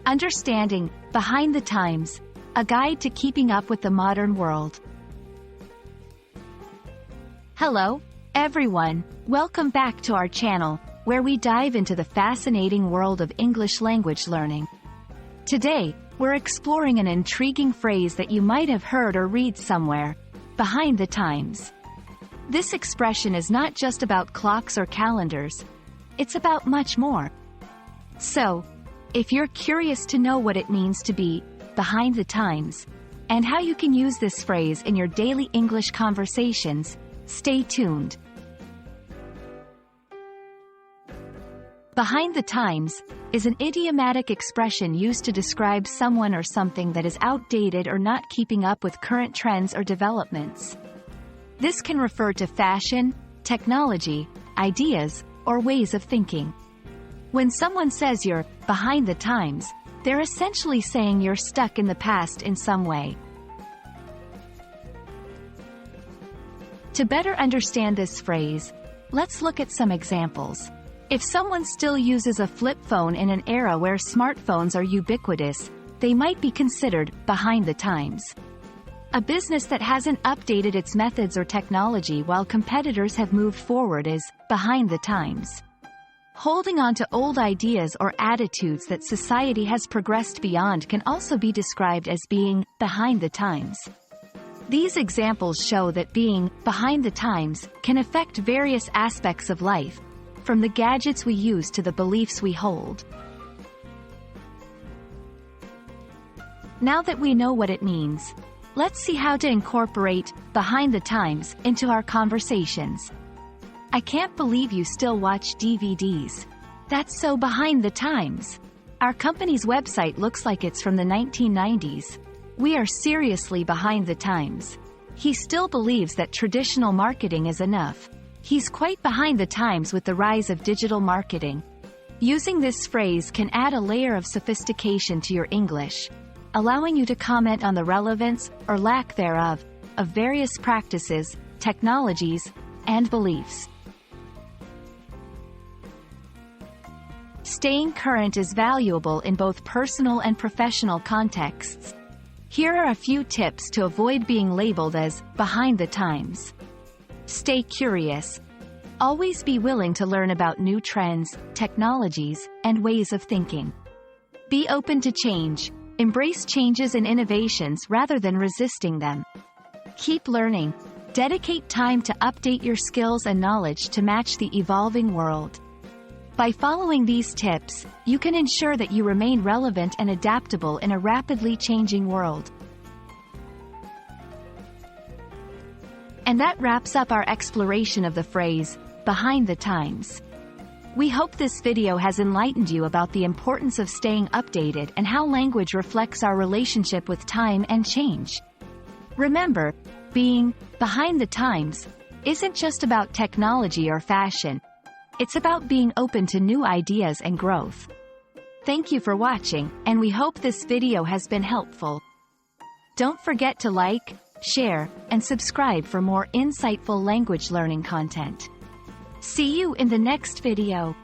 Understanding Behind the Times, a guide to keeping up with the modern world. Hello, everyone. Welcome back to our channel, where we dive into the fascinating world of English language learning. Today, we're exploring an intriguing phrase that you might have heard or read somewhere: behind the times. This expression is not just about clocks or calendars. It's about much more. So, if you're curious to know what it means to be behind the times, and how you can use this phrase in your daily English conversations, stay tuned. Behind the times is an idiomatic expression used to describe someone or something that is outdated or not keeping up with current trends or developments. This can refer to fashion, technology, ideas, or ways of thinking. When someone says you're behind the times, they're essentially saying you're stuck in the past in some way. To better understand this phrase, let's look at some examples. If someone still uses a flip phone in an era where smartphones are ubiquitous, they might be considered behind the times. A business that hasn't updated its methods or technology while competitors have moved forward is behind the times. Holding on to old ideas or attitudes that society has progressed beyond can also be described as being behind the times. These examples show that being behind the times can affect various aspects of life, from the gadgets we use to the beliefs we hold. Now that we know what it means, let's see how to incorporate behind the times into our conversations. I can't believe you still watch DVDs. That's so behind the times. Our company's website looks like it's from the 1990s. We are seriously behind the times. He still believes that traditional marketing is enough. He's quite behind the times with the rise of digital marketing. Using this phrase can add a layer of sophistication to your English, allowing you to comment on the relevance, or lack thereof, of various practices, technologies, and beliefs. Staying current is valuable in both personal and professional contexts. Here are a few tips to avoid being labeled as behind the times. Stay curious. Always be willing to learn about new trends, technologies, and ways of thinking. Be open to change. Embrace changes and innovations rather than resisting them. Keep learning. Dedicate time to update your skills and knowledge to match the evolving world. By following these tips, you can ensure that you remain relevant and adaptable in a rapidly changing world. And that wraps up our exploration of the phrase, behind the times. We hope this video has enlightened you about the importance of staying updated and how language reflects our relationship with time and change. Remember, being behind the times isn't just about technology or fashion. It's about being open to new ideas and growth. Thank you for watching, and we hope this video has been helpful. Don't forget to like, share, and subscribe for more insightful language learning content. See you in the next video.